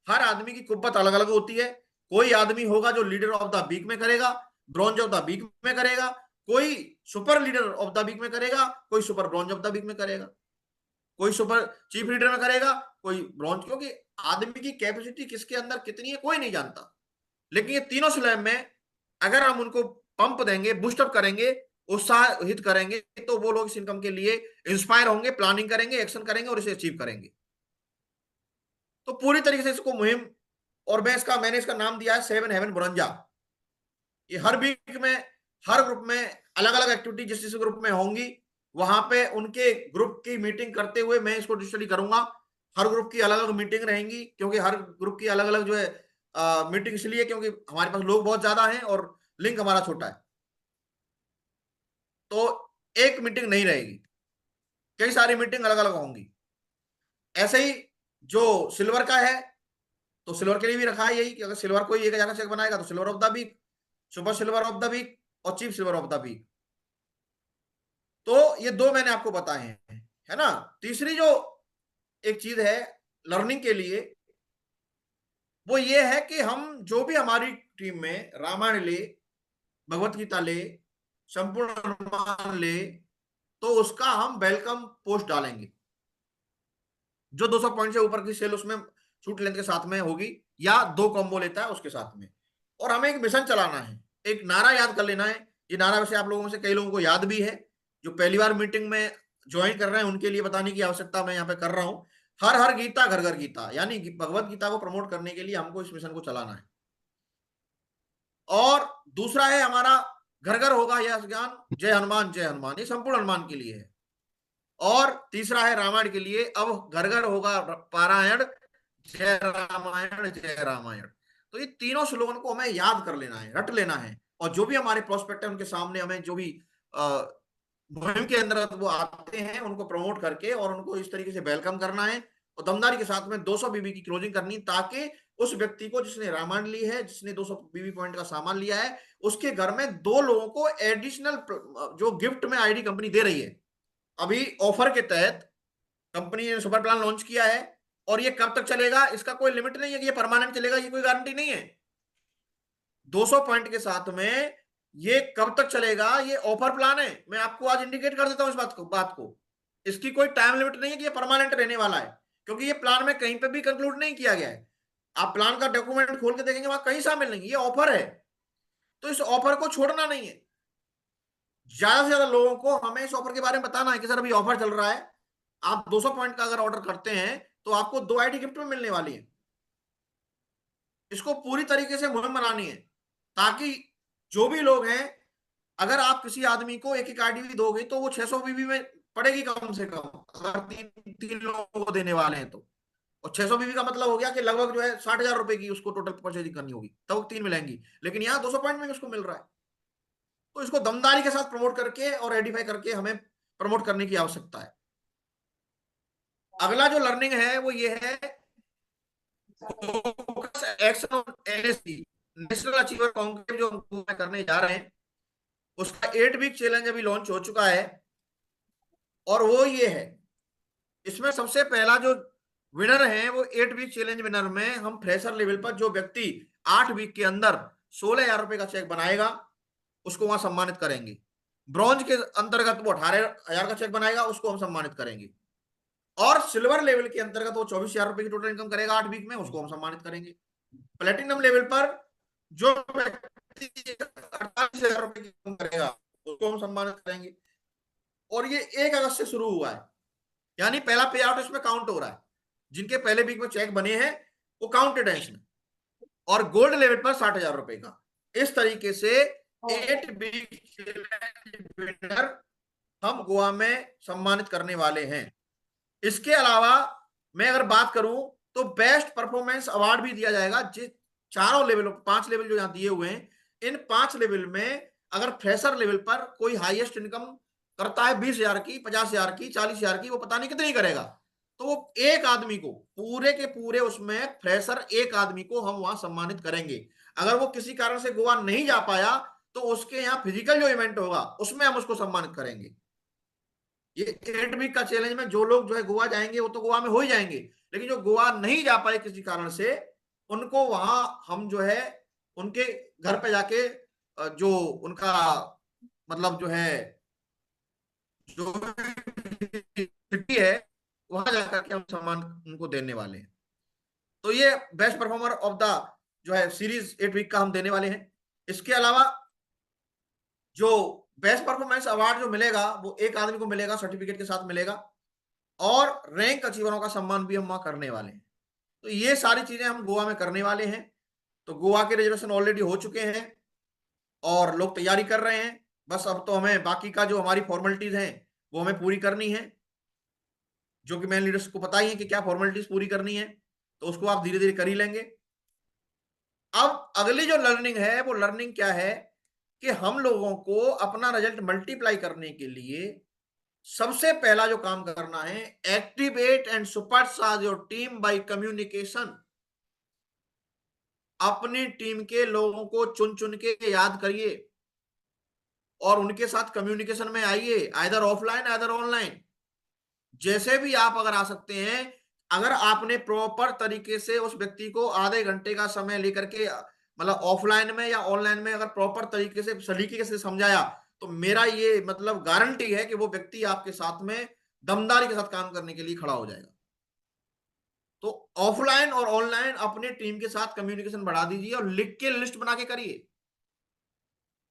हर आदमी की कुव्वत अलग अलग होती है। कोई आदमी होगा जो लीडर ऑफ द वीक में करेगा, ब्रॉन्ज ऑफ द वीक में करेगा, कोई super leader of the week में करेगा, कोई super bronze of the week में करेगा, कोई सुपर चीफ लीडर में करेगा, कोई ब्रॉन्ज। क्योंकि आदमी की कैपेसिटी किसके अंदर कितनी है कोई नहीं जानता। लेकिन ये तीनों स्लैब में अगर हम उनको पंप देंगे, बूस्टअप करेंगे, उत्साहित करेंगे, तो वो लोग इस इनकम के लिए इंस्पायर होंगे, प्लानिंग करेंगे, एक्शन करेंगे और इसे अचीव करेंगे। तो पूरी तरीके से इसको मुहिम, और मैंने इसका नाम दिया है 7 हेवन बुरंजा। ये हर वीक में, हर ग्रुप में अलग अलग एक्टिविटी जिस जिस ग्रुप में होंगी, वहां पे उनके ग्रुप की मीटिंग करते हुए मैं इसको डिजिटली करूंगा। हर ग्रुप की अलग अलग मीटिंग रहेंगी, क्योंकि हर ग्रुप की अलग अलग जो है मीटिंग इसलिए क्योंकि हमारे पास लोग बहुत ज्यादा हैं और लिंक हमारा छोटा है। तो एक मीटिंग नहीं रहेगी, कई सारी मीटिंग अलग अलग होंगी। ऐसे ही जो सिल्वर का है, तो सिल्वर के लिए भी रखा है यही कि अगर सिल्वर कोई 1,000 का चेक बनाएगा तो silver of the week, super silver of the week और chief silver of the week. तो ये दो मैंने आपको बताए हैं, है ना। तीसरी जो एक चीज है लर्निंग के लिए, वो ये है कि हम जो भी हमारी टीम में रामायण ले, भगवत गीता ले, संपूर्ण हनुमान ले, तो उसका हम वेलकम पोस्ट डालेंगे। जो 200 पॉइंट से ऊपर की सेल उसमें शूट लेंथ के साथ में होगी, या 2 कॉम्बो लेता है उसके साथ में। और हमें एक मिशन चलाना है, एक नारा याद कर लेना है। ये नारा वैसे आप लोगों में से कई लोगों को याद भी है, जो पहली बार मीटिंग में ज्वाइन कर रहे हैं उनके लिए बताने की आवश्यकता मैं यहाँ पे कर रहा हूँ। हर हर गीता घर घर गीता, यानी भगवत गीता को प्रमोट करने के लिए हमको इस मिशन को चलाना है। और दूसरा है हमारा घर घर होगा यह ज्ञान, जय हनुमान जय हनुमान, ये संपूर्ण हनुमान के लिए है। और तीसरा है रामायण के लिए, अब घर घर होगा पारायण, जय रामायण जय रामायण। तो ये तीनों स्लोगन को हमें याद कर लेना है, रट लेना है। और जो भी हमारे प्रोस्पेक्ट है उनके सामने हमें जो भी मुहिम के अंदर वो आते हैं उनको प्रमोट करके और उनको इस तरीके से वेलकम करना है, और दमदारी के साथ में 200 बीबी की क्लोजिंग करनी, ताकि उस व्यक्ति को जिसने रामायण ली है, जिसने 200 बीबी पॉइंट का सामान लिया है, उसके घर में 2 लोगों को एडिशनल जो गिफ्ट में आईडी कंपनी दे रही है। अभी ऑफर के तहत कंपनी ने सुपर प्लान लॉन्च किया है, और ये कब तक चलेगा इसका कोई लिमिट नहीं है कि ये परमानेंट चलेगा, ये कोई गारंटी नहीं है। 200 पॉइंट के साथ में ये कब तक चलेगा, ये ऑफर प्लान है। मैं आपको आज इंडिकेट कर देता हूं इस बात को। इसकी कोई टाइम लिमिट नहीं है कि ये परमानेंट रहने वाला है, क्योंकि ये प्लान में कहीं पे भी कंक्लूड नहीं किया गया है। आप प्लान का डॉक्यूमेंट खोल के देखेंगे वहां कहीं शामिल नहीं, ये ऑफर है। तो इस ऑफर को छोड़ना नहीं है। ज्यादा से ज्यादा लोगों को हमें इस ऑफर के बारे में बताना है कि सर अभी ऑफर चल रहा है, आप 200 पॉइंट का अगर ऑर्डर करते हैं तो आपको 2 आईडी गिफ्ट में मिलने वाली है। इसको पूरी तरीके से मुहिम बनानी है, ताकि जो भी लोग हैं, अगर आप किसी आदमी को एक एक आईडी भी दोगे तो वो 600 बीबी में पड़ेगी कम से कम, अगर तीन तीन लोगों को देने वाले हैं तो। और 600 बीबी का मतलब हो गया कि लगभग जो है 60,000 रुपए की उसको टोटल परचेजिंग करनी होगी, तब 3 मिलेंगी। लेकिन यहाँ 200 पॉइंट में उसको मिल रहा है। तो इसको दमदारी के साथ प्रमोट करके और एडिफाई करके हमें प्रमोट करने की आवश्यकता है। अगला जो लर्निंग है वो ये है focus action on NSC, national achiever conclave, जो हम करने जा रहे हैं। उसका 8 वीक चैलेंज अभी लॉन्च हो चुका है और वो ये है, इसमें सबसे पहला जो विनर है वो 8 वीक चैलेंज विनर में हम फ्रेशर लेवल पर जो व्यक्ति 8 वीक के अंदर 16,000 रुपए का चेक बनाएगा उसको वहां सम्मानित करेंगे। ब्रॉन्ज के अंतर्गत वो 18,000 का चेक बनाएगा, उसको हम सम्मानित करेंगे। और सिल्वर लेवल के अंतर्गत वो 24,000 रुपए की टोटल इनकम करेगा 8 वीक में, उसको हम सम्मानित करेंगे। प्लेटिनम लेवल पर जो व्यक्ति 48,000 रुपए की इनकम करेगा उसको हम सम्मानित करेंगे। और ये 1 अगस्त से शुरू हुआ है, यानी पहला पे आउट इसमें काउंट हो रहा है। जिनके पहले वीक में चेक बने हैं वो काउंटेड है इसमें। और गोल्ड लेवल पर 60,000 रुपए का। इस तरीके से 8 वीक विनर हम गोवा में सम्मानित करने वाले हैं। इसके अलावा मैं अगर बात करूं तो बेस्ट परफॉर्मेंस अवार्ड भी दिया जाएगा। जिस चारों लेवल, 5 लेवल जो यहां दिए हुए हैं, इन 5 लेवल में अगर फ्रेशर लेवल पर कोई हाईएस्ट इनकम करता है 20,000 की, 50,000 की, 40,000 की, वो पता नहीं कितनी करेगा, तो वो एक आदमी को पूरे के पूरे उसमें फ्रेशर एक आदमी को हम वहां सम्मानित करेंगे। अगर वो किसी कारण से गोवा नहीं जा पाया तो उसके यहाँ फिजिकल जो इवेंट होगा उसमें हम उसको सम्मानित करेंगे। ये 8 वीक का चैलेंज में जो लोग जो है गोवा जाएंगे वो तो गोवा में हो ही जाएंगे, लेकिन जो गोवा नहीं जा पाए किसी कारण से, उनको वहां हम जो है उनके घर पे जाके जो उनका मतलब जो है जो सिटी है वहां जाकर के हम सम्मान उनको देने वाले हैं। तो ये बेस्ट परफॉर्मर ऑफ द जो है सीरीज 8 वीक का हम देने वाले हैं। इसके अलावा जो बेस्ट परफॉर्मेंस अवार्ड जो मिलेगा वो एक आदमी को मिलेगा, सर्टिफिकेट के साथ मिलेगा। और रैंक अचीवरों का सम्मान भी हम वहां करने वाले हैं। तो ये सारी चीजें हम गोवा में करने वाले हैं। तो गोवा के रिजर्वेशन ऑलरेडी हो चुके हैं और लोग तैयारी कर रहे हैं। बस अब तो हमें बाकी का जो हमारी फॉर्मेलिटीज हैं वो हमें पूरी करनी है, जो कि मेन लीडर्स को पता ही है कि क्या फॉर्मेलिटीज पूरी करनी है, तो उसको आप धीरे धीरे कर ही लेंगे। अब अगली जो लर्निंग है वो लर्निंग क्या है कि हम लोगों को अपना रिजल्ट मल्टीप्लाई करने के लिए सबसे पहला जो काम करना है, activate and supercharge your team by communication. अपनी टीम के लोगों को चुन चुन के याद करिए और उनके साथ कम्युनिकेशन में आइए, आइदर ऑफलाइन आइदर ऑनलाइन। जैसे भी आप अगर आ सकते हैं, अगर आपने प्रॉपर तरीके से उस व्यक्ति को आधे घंटे का समय लेकर के मतलब ऑफलाइन में या ऑनलाइन में अगर प्रॉपर तरीके से सलीके से समझाया, तो मेरा ये मतलब गारंटी है कि वो व्यक्ति आपके साथ में दमदारी के साथ काम करने के लिए खड़ा हो जाएगा। तो ऑफलाइन और ऑनलाइन अपने टीम के साथ कम्युनिकेशन बढ़ा दीजिए और लिख के लिस्ट बना के करिए।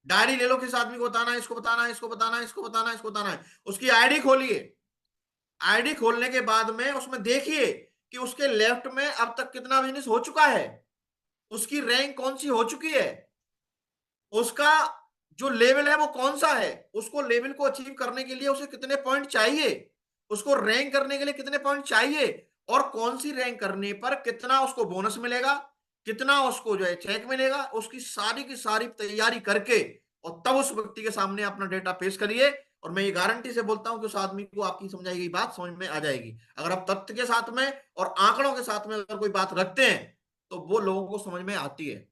डायरी ले लो, किस आदमी को बताना है, इसको बताना है, इसको बताना है, इसको बताना है, इसको बताना है। उसकी आईडी खोलिए। आईडी खोलने के बाद में उसमें देखिए कि उसके लेफ्ट में अब तक कितना बिजनेस हो चुका है, उसकी रैंक कौन सी हो चुकी है, उसका जो लेवल है वो कौन सा है, उसको लेवल को अचीव करने के लिए उसे कितने पॉइंट चाहिए, उसको रैंक करने के लिए कितने पॉइंट चाहिए, और कौन सी रैंक करने पर कितना उसको बोनस मिलेगा, कितना उसको जो है चेक मिलेगा। उसकी सारी की सारी तैयारी करके और तब उस व्यक्ति के सामने अपना डेटा पेश करिए। और मैं ये गारंटी से बोलता हूं कि उस आदमी को आपकी समझाई गई बात समझ में आ जाएगी। अगर आप तथ्य के साथ में और आंकड़ों के साथ में अगर कोई बात रखते हैं तो वो लोगों को समझ में आती है।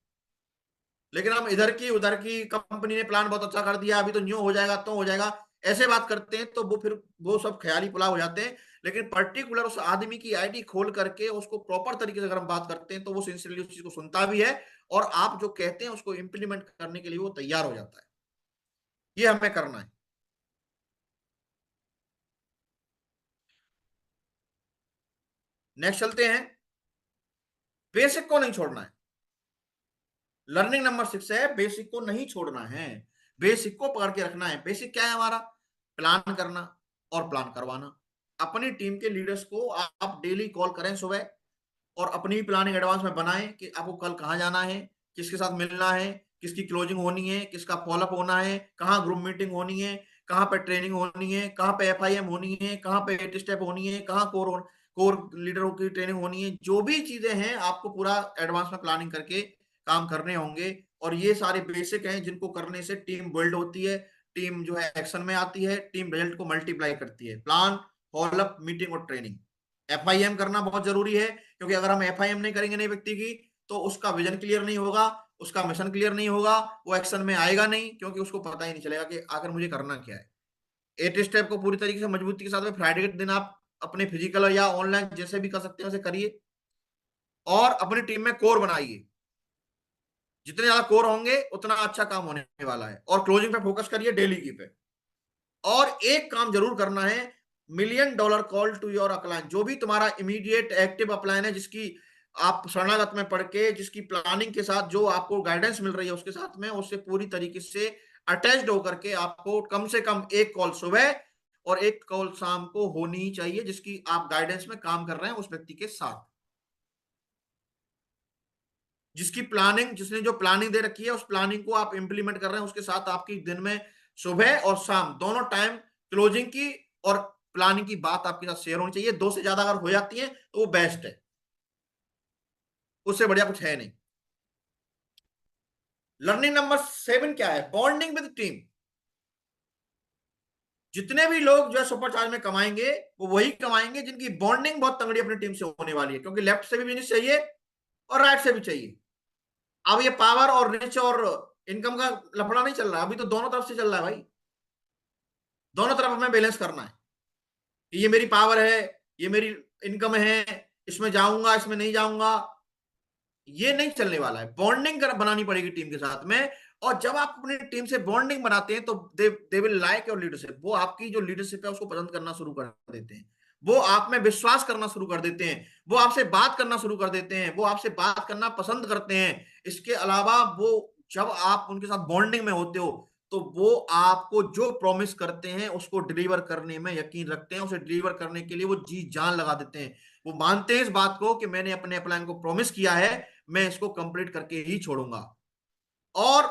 लेकिन हम इधर की उधर की, कंपनी ने प्लान बहुत अच्छा कर दिया, अभी तो न्यू हो जाएगा, तो हो जाएगा, ऐसे बात करते हैं, तो वो फिर वो सब ख्याली पुलाव हो जाते हैं। लेकिन पर्टिकुलर उस आदमी की आईडी खोल करके उसको प्रॉपर तरीके से अगर हम बात करते हैं तो वो सिंसियरली उस चीज को सुनता भी है और आप जो कहते हैं उसको इंप्लीमेंट करने के लिए वो तैयार हो जाता है। ये हमें करना है। नेक्स्ट चलते हैं। बेसिक को नहीं छोड़ना है। लर्निंग नंबर 6 है, बेसिक को नहीं छोड़ना है, बेसिक को पकड़ के रखना है। बेसिक क्या है हमारा? प्लान करना और प्लान करवाना। अपनी टीम के लीडर्स को आप डेली कॉल करें सुबह और अपनी प्लानिंग एडवांस में बनाएं कि आपको कल कहाँ जाना है, किसके साथ मिलना है, किसकी क्लोजिंग होनी है, किसका फॉलोअप होना है, कहाँ ग्रुप मीटिंग होनी है, कहाँ पे ट्रेनिंग होनी है, कहाँ पे एफआईएम होनी है, कहाँ पे 8 स्टेप होनी है, कहाँ कोर लीडरों की ट्रेनिंग होनी है। जो भी चीजें हैं आपको पूरा एडवांस में प्लानिंग करके काम करने होंगे। और ये सारे बेसिक हैं जिनको करने से टीम बिल्ड होती है, टीम जो है एक्शन में आती है, टीम रिजल्ट को मल्टीप्लाई करती है। प्लान, फॉलो अप, मीटिंग और ट्रेनिंग। एफआईएम करना बहुत जरूरी है, क्योंकि अगर हम एफआईएम नहीं करेंगे नए व्यक्ति की, तो उसका विजन क्लियर नहीं होगा, उसका मिशन क्लियर नहीं होगा, वो एक्शन में आएगा नहीं, क्योंकि उसको पता ही नहीं चलेगा कि आखिर मुझे करना क्या है। 8 स्टेप को पूरी तरीके से मजबूती के साथ में फ्राइडे के दिन आप अपने फिजिकल या ऑनलाइन जैसे भी कर सकते हैं वैसे करिए, और अपनी टीम में कोर बनाइए। जितने ज्यादा कोर होंगे उतना अच्छा काम होने वाला है। और क्लोजिंग पे फोकस करिए, डेली की पे। और एक काम जरूर करना है, $1 million call to your upline. जो भी तुम्हारा इमीडिएट एक्टिव अपलाइन है, जिसकी आप शरणागत में पढ़ के, जिसकी प्लानिंग के साथ जो आपको गाइडेंस मिल रही है उसके साथ में, उससे पूरी तरीके से अटैच्ड होकर के आपको कम से कम एक कॉल सुबह और एक कॉल शाम को होनी ही चाहिए, जिसकी आप गाइडेंस में काम कर रहे हैं उस व्यक्ति के साथ। जिसकी प्लानिंग, जिसने जो प्लानिंग दे रखी है उस प्लानिंग को आप इंप्लीमेंट कर रहे हैं, उसके साथ आपकी दिन में सुबह और शाम दोनों टाइम क्लोजिंग की और प्लानिंग की बात आपके साथ शेयर होनी चाहिए। 2 से ज्यादा अगर हो जाती है तो वो बेस्ट है, उससे बढ़िया कुछ है नहीं। लर्निंग नंबर 7 क्या है? Bonding with team. जितने भी लोग जो है सुपर चार्ज में कमाएंगे, वो वही कमाएंगे जिनकी बॉन्डिंग बहुत तगड़ी अपनी टीम से होने वाली है, क्योंकि लेफ्ट से भी बिजनेस चाहिए और राइट से भी चाहिए। अब ये पावर और रिच और इनकम का लफड़ा नहीं चल रहा, अभी तो दोनों तरफ से चल रहा है भाई। दोनों तरफ हमें बैलेंस करना है कि ये मेरी पावर है, ये मेरी इनकम है, इसमें जाऊंगा इसमें नहीं जाऊंगा, ये नहीं चलने वाला है। बॉन्डिंग बनानी पड़ेगी टीम के साथ में। और जब आप अपनी टीम से बॉन्डिंग बनाते हैं तो they will like your leadership. वो आपकी जो लीडरशिप है उसको पसंद करना शुरू कर देते हैं, वो आप में विश्वास करना शुरू कर देते हैं, वो आपसे बात करना शुरू कर देते हैं, वो आपसे बात करना पसंद करते हैं। इसके अलावा वो, जब आप उनके साथ बॉन्डिंग में होते हो तो वो आपको जो प्रॉमिस करते हैं उसको डिलीवर करने में यकीन रखते हैं, उसे डिलीवर करने के लिए वो जी जान लगा देते हैं। वो मानते हैं इस बात को कि मैंने अपने प्लान को प्रॉमिस किया है, मैं इसको कंप्लीट करके ही छोड़ूंगा। और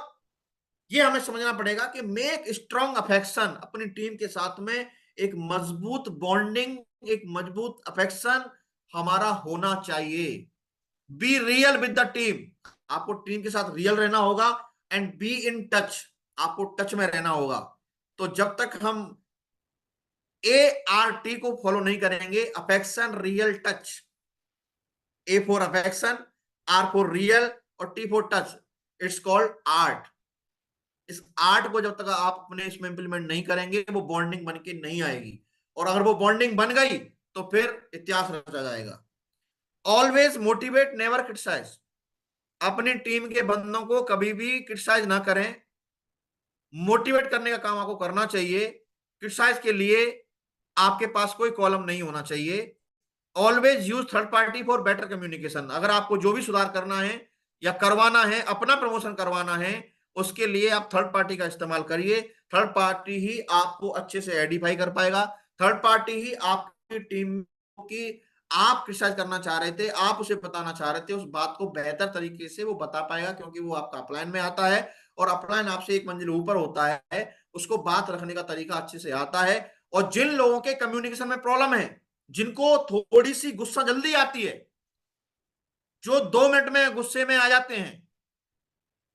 ये हमें समझना पड़ेगा कि मेक स्ट्रॉन्ग अफेक्शन। अपनी टीम के साथ में एक मजबूत बॉन्डिंग, एक मजबूत अफेक्शन हमारा होना चाहिए। Be real with the team. आपको टीम के साथ रियल रहना होगा। And be in touch. आपको टच में रहना होगा। तो जब तक हम ART को फॉलो नहीं करेंगे, affection, real, touch, A for affection, R for real और T for touch, it's called art. इस आर्ट को जब तक आप अपने इसमें इंप्लीमेंट नहीं करेंगे, वो बॉन्डिंग बन के नहीं आएगी। और अगर वो बॉन्डिंग बन गई तो फिर इतिहास रचा जाएगा। Always motivate, never criticise. अपनी टीम के बंदों को कभी भी क्रिटिसाइज ना करें, मोटिवेट करने का काम आपको करना चाहिए। क्रिटिसाइज के लिए आपके पास कोई कॉलम नहीं होना चाहिए। Always use third party for better communication. अगर आपको जो भी सुधार करना है या करवाना है, अपना प्रमोशन करवाना है, उसके लिए आप थर्ड पार्टी का इस्तेमाल करिए। थर्ड पार्टी ही आपको अच्छे से आइडेंटिफाई कर पाएगा। थर्ड पार्टी ही आपकी टीम की, आप क्रिटिसाइज करना चाह रहे थे, आप उसे बताना चाह रहे थे, उस बात को बेहतर तरीके से वो बता पाएगा, क्योंकि वो आपका अपलाइन में आता है। और अपलाइन आपसे एक मंजिल ऊपर होता है, उसको बात रखने का तरीका अच्छे से आता है। और जिन लोगों के कम्युनिकेशन में प्रॉब्लम है, जिनको थोड़ी सी गुस्सा जल्दी आती है, जो 2 मिनट में गुस्से में आ जाते हैं,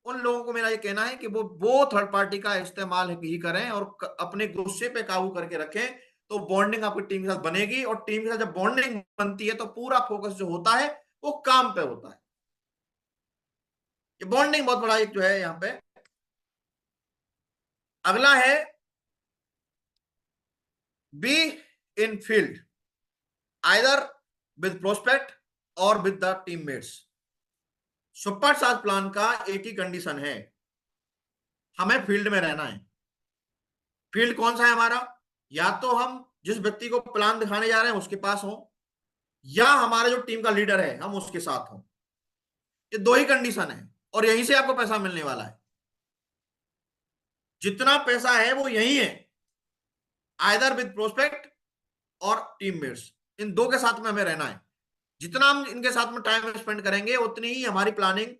उन लोगों को मेरा ये कहना है कि वो थर्ड पार्टी का इस्तेमाल ही करें और अपने गुस्से पे काबू करके रखें। तो बॉन्डिंग आपकी टीम के साथ बनेगी। और टीम के साथ जब बॉन्डिंग बनती है तो पूरा फोकस जो होता है वो काम पे होता है। ये बॉन्डिंग बहुत बड़ा एक जो है यहाँ पे। अगला है be in field, either with prospect और विद द टीममेट्स। सुपर साथ प्लान का एक ही कंडीशन है, हमें फील्ड में रहना है। फील्ड कौन सा है हमारा? या तो हम जिस व्यक्ति को प्लान दिखाने जा रहे हैं उसके पास हो, या हमारे जो टीम का लीडर है हम उसके साथ हो। ये दो ही कंडीशन है, और यहीं से आपको पैसा मिलने वाला है। जितना पैसा है वो यही है, आइदर विद प्रोस्पेक्ट और टीममेट्स। इन दो के साथ में हमें रहना है। जितना हम इनके साथ में टाइम स्पेंड करेंगे उतनी ही हमारी प्लानिंग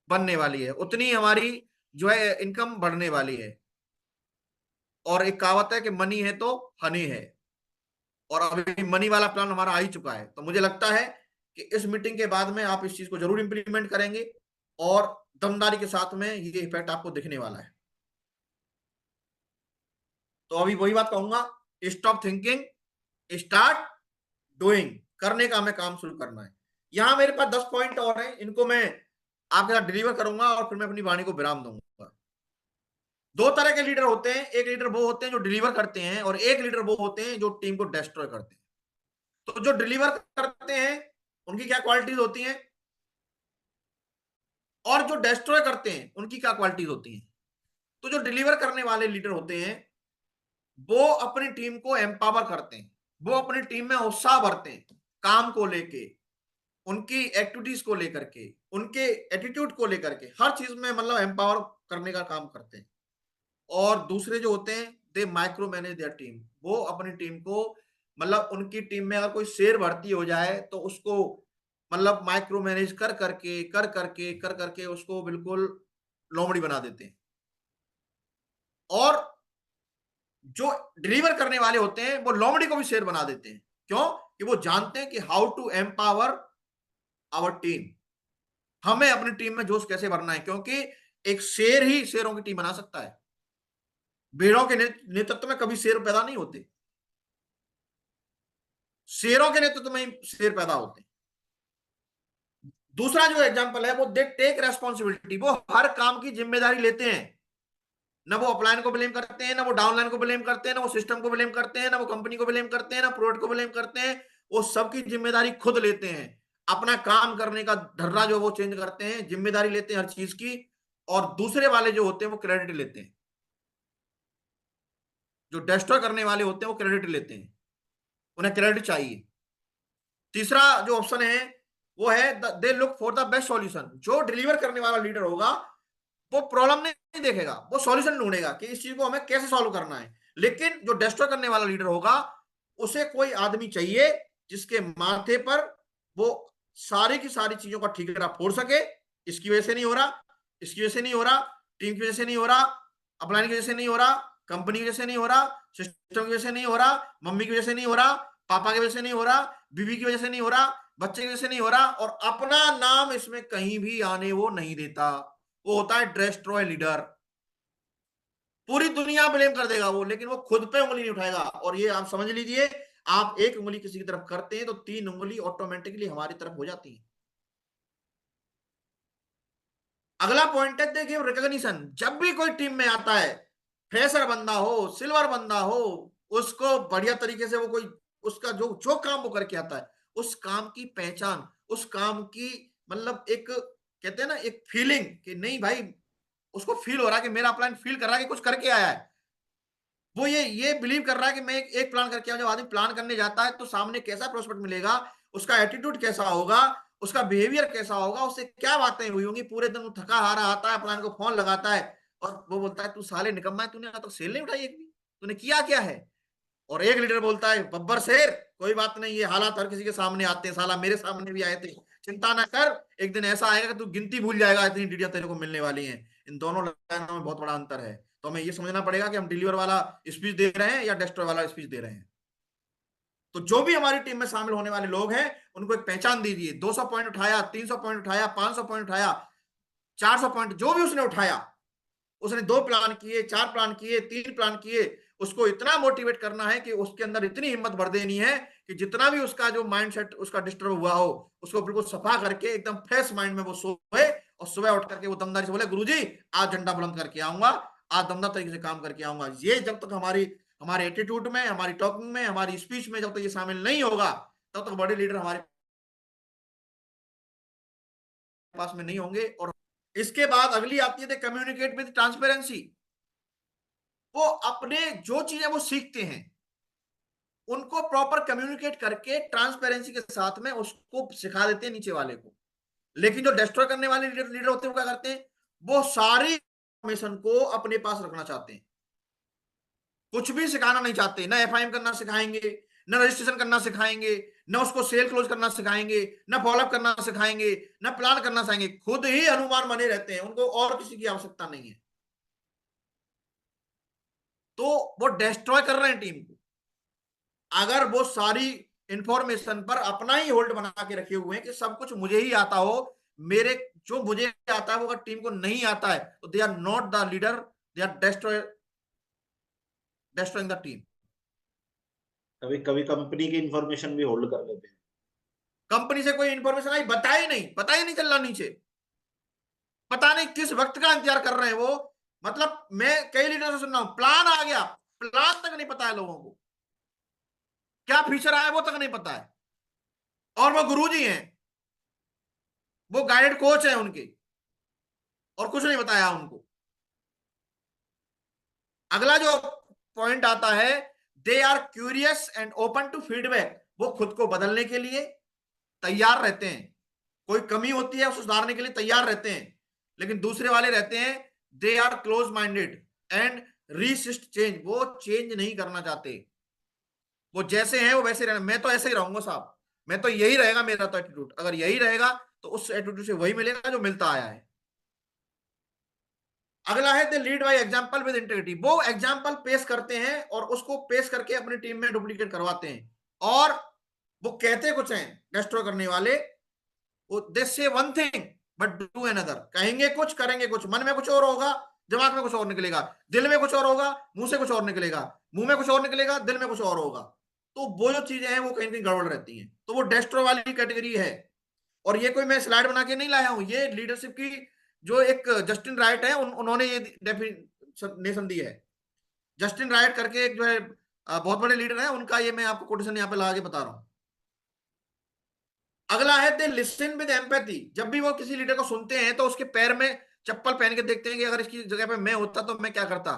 बनने वाली है, उतनी ही हमारी जो है इनकम बढ़ने वाली है। और एक कहावत है कि मनी है तो हनी है, और अभी मनी वाला प्लान हमारा आ ही चुका है। तो मुझे लगता है कि इस मीटिंग के बाद में आप इस चीज को जरूर इंप्लीमेंट करेंगे और दमदारी के साथ में ये इफेक्ट आपको दिखने वाला है। तो अभी वही बात कहूंगा, स्टॉप थिंकिंग, स्टार्ट डूइंग। करने का हमें काम शुरू करना है। यहां मेरे पास 10 पॉइंट और हैं, इनको मैं आपके साथ डिलीवर करूंगा और फिर मैं अपनी वाणी को विराम दूंगा। दो तरह के लीडर होते हैं, एक लीडर वो होते हैं जो डिलीवर करते हैं, और एक लीडर वो होते हैं जो टीम को डिस्ट्रॉय करते हैं। तो जो डिलीवर करते हैं उनकी क्या क्वालिटीज होती हैं, और जो डिस्ट्रॉय करते हैं उनकी क्या क्वालिटीज होती हैं। तो जो डिलीवर करने वाले लीडर होते हैं वो अपनी टीम को एम्पावर करते हैं, वो अपनी टीम में उत्साह भरते हैं, काम को लेके, उनकी एक्टिविटीज को लेकर के, उनके एटीट्यूड को लेकर के, हर चीज में मतलब एम्पावर करने का काम करते हैं। और दूसरे जो होते हैं दे माइक्रो मैनेज देयर टीम, वो अपनी टीम को मतलब उनकी टीम में अगर कोई शेर भर्ती हो जाए तो उसको मतलब माइक्रो मैनेज कर करके उसको बिल्कुल लोमड़ी बना देते हैं। और जो डिलीवर करने वाले होते हैं वो लोमड़ी को भी शेर बना देते हैं। क्यों? कि वो जानते हैं कि how to empower our team, हमें अपनी टीम में जोश कैसे भरना है, क्योंकि एक शेर ही शेरों की टीम बना सकता है। भेड़ों के नेतृत्व में कभी शेर पैदा नहीं होते, शेरों के नेतृत्व में ही शेर पैदा होते हैं। दूसरा जो एग्जांपल है वो दे टेक रेस्पॉन्सिबिलिटी, वो हर काम की जिम्मेदारी लेते हैं। ना वो अपलाइन को ब्लेम करते हैं, ना वो डाउनलाइन को ब्लेम करते हैं, ना वो सिस्टम को ब्लेम करते हैं, ना वो कंपनी को ब्लेम करते हैं, ना प्रोडक्ट को ब्लेम करते हैं। वो सबकी जिम्मेदारी खुद लेते हैं। अपना काम करने का ढर्रा जो वो चेंज करते हैं, जिम्मेदारी लेते हैं हर चीज की। और दूसरे वाले जो होते हैं वो क्रेडिट लेते हैं। जो डिस्ट्रॉय करने वाले होते हैं वो क्रेडिट लेते हैं, उन्हें क्रेडिट चाहिए। तीसरा जो ऑप्शन है वो है they look for the best solution. जो डिलीवर करने वाला लीडर होगा वो प्रॉब्लम नहीं देखेगा, वो सॉल्यूशन ढूंढेगा कि इस चीज को हमें कैसे सॉल्व करना है। लेकिन जो डिस्ट्रॉय करने वाला लीडर होगा उसे कोई आदमी चाहिए जिसके माथे पर वो सारी की सारी चीजों का ठिकाना फोड़ सके। इसकी वजह से नहीं हो रहा, इसकी वजह से नहीं हो रहा, टीम की वजह से नहीं हो रहा, अपलाइन की वजह से नहीं हो रहा, कंपनी की वजह से नहीं हो रहा, सिस्टम की वजह से नहीं हो रहा, मम्मी की वजह से नहीं हो रहा, पापा की वजह से नहीं हो रहा, बीवी की वजह से नहीं हो रहा, बच्चे की वजह से नहीं हो रहा, और अपना नाम इसमें कहीं भी आने वो नहीं देता। वो होता है डिस्ट्रॉय लीडर। पूरी दुनिया ब्लेम कर देगा वो, लेकिन वो खुद पे उंगली नहीं उठाएगा। और ये आप समझ लीजिए, आप एक उंगली किसी की तरफ करते हैं तो 3 उंगली ऑटोमेटिकली हमारी तरफ हो जाती है। अगला पॉइंट है देखिए रिकॉग्निशन। जब भी कोई टीम में आता है, फ्रेशर बंदा हो, सिल्वर बंदा हो, उसको बढ़िया तरीके से वो कोई उसका जो जो काम वो करके आता है उस काम की पहचान, उस काम की मतलब एक कहते हैं ना एक फीलिंग कि नहीं भाई, उसको फील हो रहा है कि मेरा प्लान फील कर रहा है कि कुछ करके आया है। वो ये बिलीव कर रहा है कि मैं एक प्लान करके आया। जब आदमी प्लान करने जाता है तो सामने कैसा प्रोस्पेक्ट मिलेगा, उसका एटीट्यूड कैसा होगा, उसका बिहेवियर कैसा होगा, उससे क्या बातें हुई होंगी, पूरे दिन वो थका हारा आता है, प्लान को फोन लगाता है और वो बोलता है तू साले निकम्मा है, तूने अब तक सेल नहीं उठाई एक भी, तूने किया क्या है। और एक लीडर बोलता है बब्बर शेर, कोई बात नहीं, ये हालात हर किसी के सामने आते हैं, साला मेरे सामने भी आए थे, चिंता ना कर, एक दिन ऐसा आएगा कि तू गिनती भूल जाएगा, इतनी डिटिया तेरे को मिलने वाली हैं। इन दोनों लाइनों में बहुत बड़ा अंतर है। तो हमें ये समझना पड़ेगा कि हम डिलीवर वाला स्पीच दे रहे हैं या डिस्ट्रॉय वाला स्पीच दे रहे हैं। तो जो भी हमारी टीम में शामिल होने वाले लोग हैं उनको एक पहचान दीजिए। 200 पॉइंट उठाया, 300 पॉइंट उठाया, 500 पॉइंट उठाया, 400 पॉइंट, जो भी उसने उठाया, उसने 2 प्लान किए, 4 प्लान किए, 3 प्लान किए, उसको इतना मोटिवेट करना है कि उसके अंदर इतनी हिम्मत भर देनी है कि जितना भी उसका जो माइंडसेट उसका डिस्टर्ब हुआ हो उसको बिल्कुल सफा करके एकदम फ्रेश माइंड में वो सोए, और सुबह उठ करके वो दमदारी से बोले गुरुजी आज झंडा बुलंद करके आऊंगा, आज दमदार तरीके से काम करके आऊंगा। ये जब तक हमारी हमारे एटीट्यूड में, हमारी टॉकिंग में, हमारी स्पीच में जब तक ये शामिल नहीं होगा तब तक बड़े लीडर हमारे पास में नहीं होंगे। और इसके बाद अगली आती है कम्युनिकेट विद ट्रांसपेरेंसी। वो अपने जो चीजें वो सीखते हैं उनको प्रॉपर कम्युनिकेट करके ट्रांसपेरेंसी के साथ में उसको सिखा देते हैं नीचे वाले को। लेकिन जो डिस्ट्रॉय करने वाले लीडर होते हैं वो क्या करते हैं, वो सारी इंफॉर्मेशन को अपने पास रखना चाहते हैं, कुछ भी सिखाना नहीं चाहते। ना एफआईएम करना सिखाएंगे, ना रजिस्ट्रेशन करना सिखाएंगे, ना उसको सेल क्लोज करना सिखाएंगे, ना फॉलोअप करना सिखाएंगे, ना प्लान करना सिखाएंगे। खुद ही हनुमान बने रहते हैं, उनको और किसी की आवश्यकता नहीं है। तो वो डिस्ट्रॉय कर रहे हैं टीम को। अगर वो सारी इंफॉर्मेशन पर अपना ही होल्ड बना के रखे हुए हैं कि सब कुछ मुझे ही आता हो, मेरे जो मुझे आता है वो अगर टीम को नहीं आता है तो they are not the leader, they are destroying the team. कभी कभी कंपनी की इंफॉर्मेशन भी होल्ड कर लेते हैं। कंपनी से कोई इंफॉर्मेशन आई, बता ही नहीं, पता ही नहीं चल रहा नीचे, पता नहीं किस वक्त का इंतजार कर रहे हैं वो। मतलब मैं कई लीडर से सुन रहा हूं, प्लान आ गया, प्लान तक नहीं पता है लोगों को, क्या फीचर आया वो तक नहीं पता है, और वो गुरुजी हैं, वो गाइडेड कोच है उनके, और कुछ नहीं बताया उनको। अगला जो पॉइंट आता है, they are curious and open to feedback, वो खुद को बदलने के लिए तैयार रहते हैं, कोई कमी होती है उसे सुधारने के लिए तैयार रहते हैं। लेकिन दूसरे वाले रहते हैं, they are close minded and resist change, वो चेंज नहीं करना चाहते, वो जैसे हैं वो वैसे रहना, मैं तो ऐसे ही रहूंगा साहब, मैं तो यही रहेगा मेरा तो एटीट्यूड, अगर यही रहेगा तो उस एटीट्यूड से वही मिलेगा जो मिलता आया है। अगला है, they lead by example with integrity, वो एग्जांपल पेश करते हैं और उसको पेश करके अपनी टीम में डुप्लीकेट करवाते हैं। और वो कहते कुछ हैं डिस्ट्रॉय करने वाले, वो दे से one thing but do another, कहेंगे कुछ करेंगे कुछ, मन में कुछ और होगा, दिमाग में कुछ और निकलेगा, दिल में कुछ और होगा, मुंह से कुछ और निकलेगा, मुंह में कुछ और निकलेगा, दिल में कुछ और होगा। तो वो जो चीजें हैं वो कहीं ना कहीं गड़बड़ रहती हैं, तो वो डेस्ट्रो वाली कैटेगरी है। और ये कोई मैं स्लाइड बना के नहीं लाया हूं, ये लीडरशिप की जो एक जस्टिन राइट है उन्होंने ये डेफिनेशन दी है। जस्टिन राइट करके एक जो है बहुत बड़े लीडर है, उनका ये मैं आपको कोटेशन यहाँ पे लगा के बता रहा हूँ। अगला है, दे लिसन विद एम्पैथी, जब भी वो किसी लीडर को सुनते हैं तो उसके पैर में चप्पल पहन के देखते हैं कि अगर इसकी जगह पे मैं होता तो मैं क्या करता।